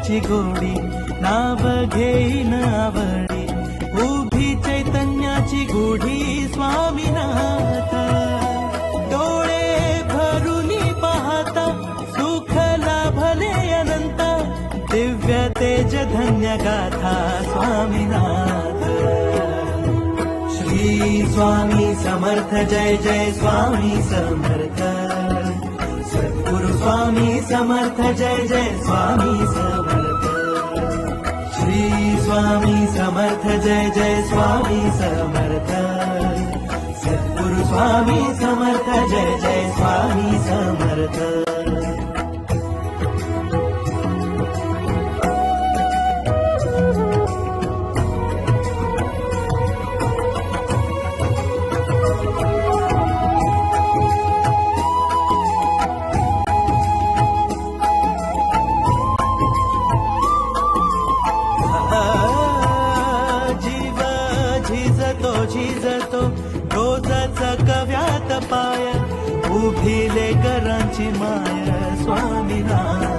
चैतन्याची गोडी नाव घेईन आवडी उभी चैतन्याची गुढी स्वामीनाथ डोळे भरुनी पाहता सुख लाभले अनंत दिव्य तेज धन्य गाथा स्वामीनाथ श्री स्वामी समर्थ जय जय स्वामी समर्थ सद्गुरु स्वामी समर्थ जय जय स्वामी समर्थ श्री स्वामी समर्थ जय जय स्वामी समर्थ सद्गुरु स्वामी समर्थ जय जय स्वामी समर्थ झिजतो रोजच कव्यात पाय उभी लेकरांची माय स्वामीनाथ